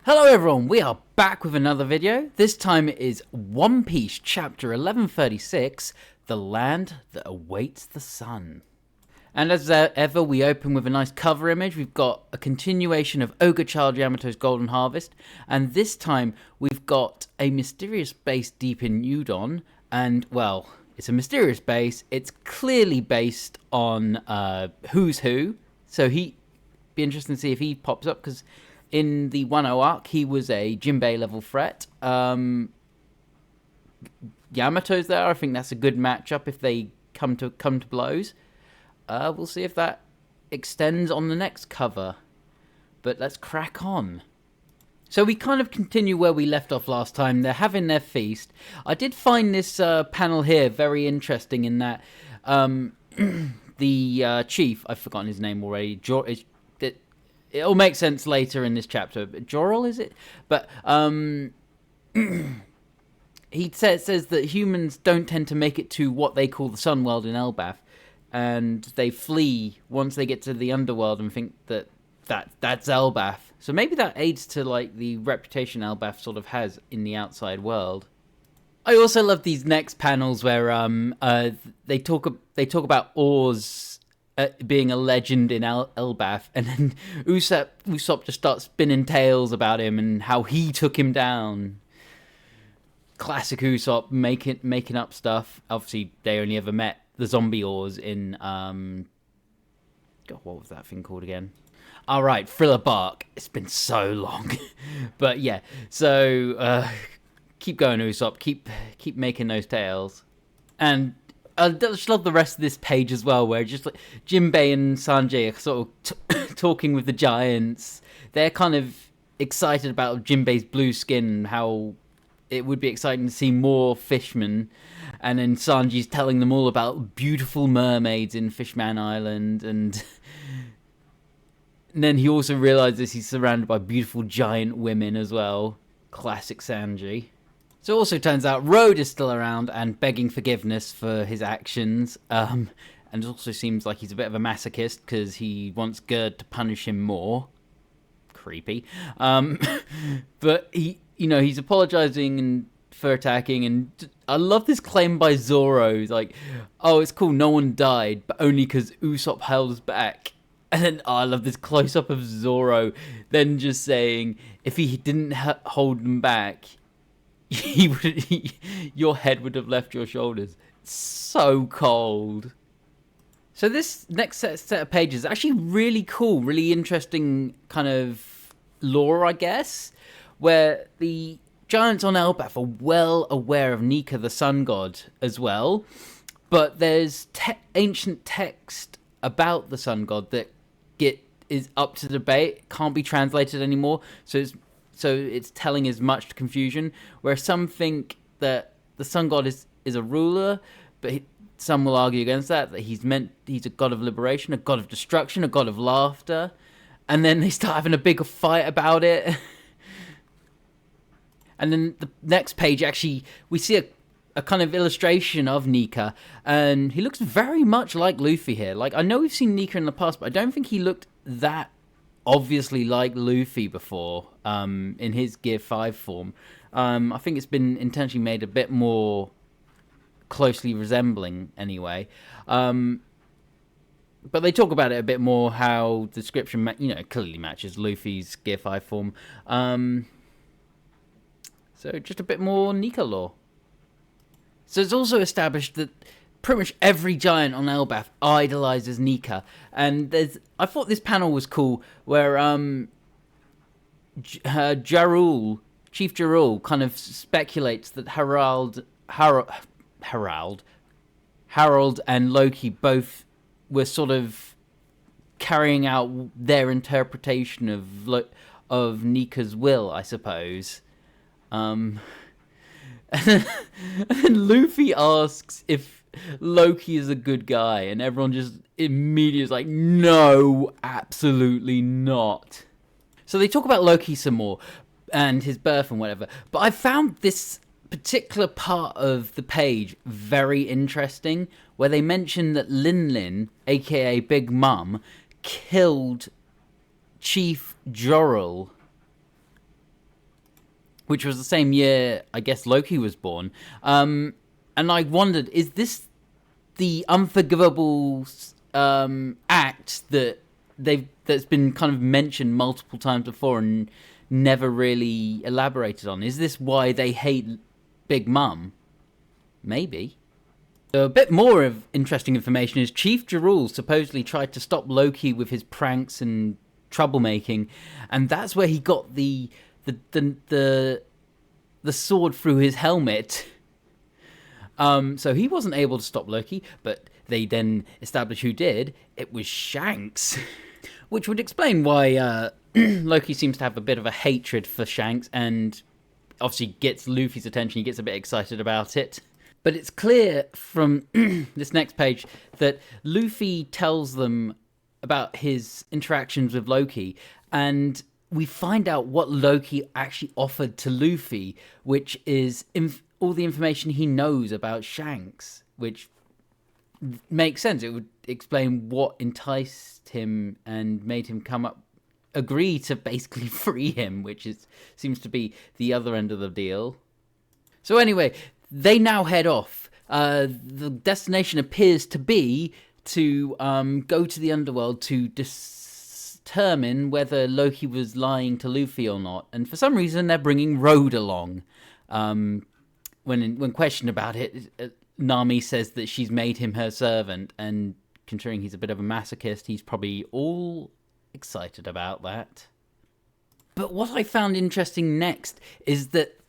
Hello everyone, we are back with another video. This time it is One Piece chapter 1136, The Land That Awaits the Sun. And as ever, we open with a nice cover image. We've got a continuation of Ogre Child Yamato's Golden Harvest, and this time we've got a mysterious base deep in Udon, and well, it's a mysterious base. It's clearly based on Who's Who, so be interesting to see if he pops up, because in the 1-0 arc, he was a Jinbei level threat. Yamato's there. I think that's a good matchup if they come to blows. We'll see if that extends on the next cover. But let's crack on. So we kind of continue where we left off last time. They're having their feast. I did find this panel here very interesting in that the chief, I've forgotten his name already, it'll make sense later in this chapter. Jorel, is it? But he says that humans don't tend to make it to what they call the Sun World in Elbaf, and they flee once they get to the underworld and think that's Elbaf. So maybe that aids to like the reputation Elbaf sort of has in the outside world. I also love these next panels where they talk about Oars being a legend in Elbaf, and then Usopp just starts spinning tales about him and how he took him down. Classic Usopp making up stuff. Obviously, they only ever met the zombie Oars in God, what was that thing called again? All right, Thriller Bark. It's been so long, but yeah. So keep going, Usopp. Keep making those tales, and I just love the rest of this page as well, where just like Jinbei and Sanjay are sort of talking with the giants. They're kind of excited about Jinbei's blue skin, how it would be exciting to see more fishmen. And then Sanji's telling them all about beautiful mermaids in Fishman Island. And then he also realizes he's surrounded by beautiful giant women as well. Classic Sanji. So it also turns out Road is still around and begging forgiveness for his actions. And it also seems like he's a bit of a masochist because he wants Gerd to punish him more. Creepy. But he's apologizing for attacking, and I love this claim by Zoro. He's like, oh, it's cool, no one died, but only because Usopp held us back. And then I love this close-up of Zoro then just saying, if he didn't hold them back, your head would have left your shoulders. So cold. So this next set of pages is actually really cool, really interesting kind of lore, I guess, where the giants on Elbaf are well aware of Nika, the sun god, as well. But there's ancient text about the sun god that is up to debate, can't be translated anymore. So it's telling as much confusion, where some think that the sun god is a ruler, but some will argue against that he's a god of liberation, a god of destruction, a god of laughter, and then they start having a bigger fight about it. And then the next page, actually, we see a kind of illustration of Nika, and he looks very much like Luffy here. Like, I know we've seen Nika in the past, but I don't think he looked that obviously like Luffy before, in his Gear 5 form. I think it's been intentionally made a bit more closely resembling anyway. But they talk about it a bit more, how the description clearly matches Luffy's Gear 5 form. So just a bit more Nika lore. So it's also established that pretty much every giant on Elbaf idolizes Nika, and I thought this panel was cool where Chief Jarul kind of speculates that Harold and Loki both were sort of carrying out their interpretation of Nika's will, I suppose. And then Luffy asks if Loki is a good guy, and everyone just immediately is like, no, absolutely not. So they talk about Loki some more and his birth and whatever, but I found this particular part of the page very interesting, where they mention that Lin, aka Big Mum, killed Chief Jorel which was the same year, I guess, Loki was born. And I wondered, is this the unforgivable act that's been kind of mentioned multiple times before and never really elaborated on? Is this why they hate Big Mum? Maybe. A bit more of interesting information is Chief Jarul supposedly tried to stop Loki with his pranks and troublemaking, and that's where he got the sword through his helmet. So he wasn't able to stop Loki, but they then established who did. It was Shanks, which would explain why Loki seems to have a bit of a hatred for Shanks, and obviously gets Luffy's attention. He gets a bit excited about it. But it's clear from this next page that Luffy tells them about his interactions with Loki, and we find out what Loki actually offered to Luffy, which is all the information he knows about Shanks, which makes sense. It would explain what enticed him and made him agree to basically free him, which seems to be the other end of the deal. So anyway, they now head off. The destination appears to be to go to the underworld to determine whether Loki was lying to Luffy or not. And for some reason, they're bringing Road along. When questioned about it, Nami says that she's made him her servant. And considering he's a bit of a masochist, he's probably all excited about that. But what I found interesting next is that,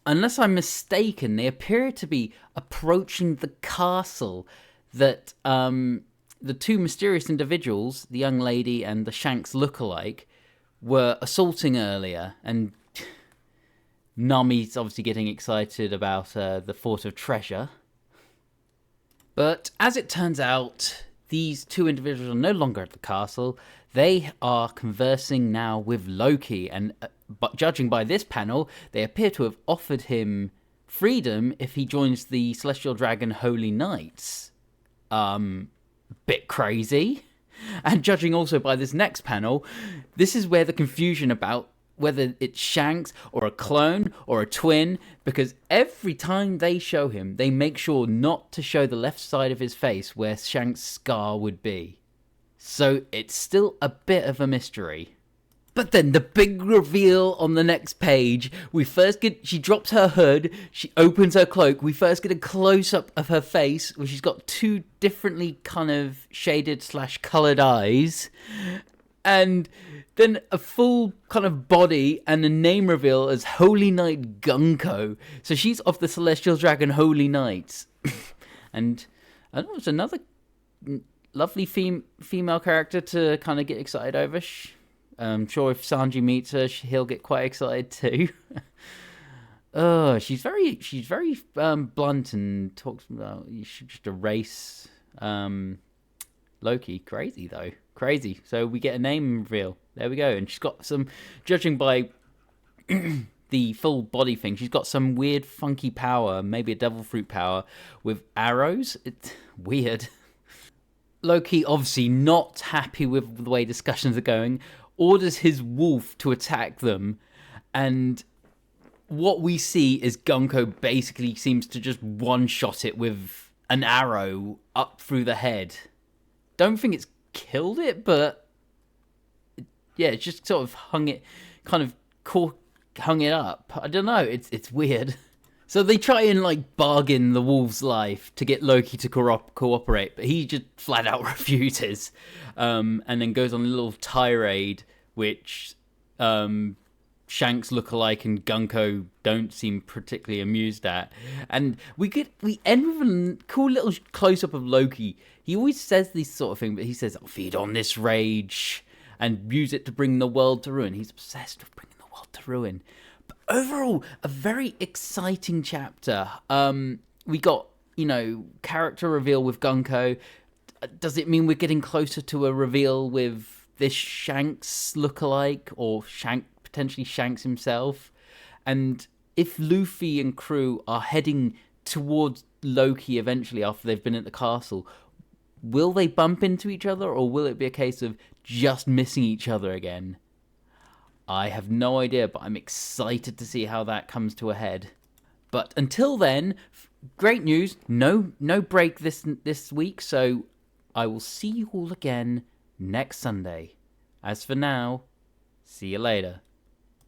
unless I'm mistaken, they appear to be approaching the castle that the two mysterious individuals, the young lady and the Shanks lookalike, were assaulting earlier. And Nami's obviously getting excited about the Fort of Treasure. But as it turns out, these two individuals are no longer at the castle. They are conversing now with Loki, and but judging by this panel, they appear to have offered him freedom if he joins the Celestial Dragon Holy Knights. Bit crazy. And judging also by this next panel, this is where the confusion about whether it's Shanks or a clone or a twin, because every time they show him, they make sure not to show the left side of his face where Shanks' scar would be. So it's still a bit of a mystery. But then the big reveal on the next page, she drops her hood, she opens her cloak, we first get a close-up of her face, where she's got two differently kind of shaded / coloured eyes, and then a full kind of body and a name reveal as Holy Knight Gunko. So she's of the Celestial Dragon Holy Knights. And I don't know, it's another lovely female character to kind of get excited over. I'm sure if Sanji meets her, he'll get quite excited too. Oh, she's very blunt and talks about you should just erase Loki. Crazy though, crazy. So we get a name reveal. There we go, and she's got some, judging by the full body thing, she's got some weird, funky power, maybe a devil fruit power with arrows. It's weird. Loki, obviously not happy with the way discussions are going, orders his wolf to attack them, and what we see is Gunko basically seems to just one-shot it with an arrow up through the head. Don't think it's killed it, but yeah, it's just sort of hung it up. I don't know, it's weird. So they try and bargain the wolf's life to get Loki to cooperate, but he just flat out refuses, and then goes on a little tirade, which Shanks lookalike and Gunko don't seem particularly amused at. And we end with a cool little close-up of Loki. He always says this sort of thing, but he says, "I'll feed on this rage and use it to bring the world to ruin." He's obsessed with bringing the world to ruin. But overall, a very exciting chapter. We got, character reveal with Gunko. Does it mean we're getting closer to a reveal with this Shanks lookalike, or potentially Shanks himself? And if Luffy and crew are heading towards Loki eventually after they've been at the castle, will they bump into each other, or will it be a case of just missing each other again? I have no idea, but I'm excited to see how that comes to a head. But until then, great news. No break this week, so I will see you all again next Sunday. As for now, see you later.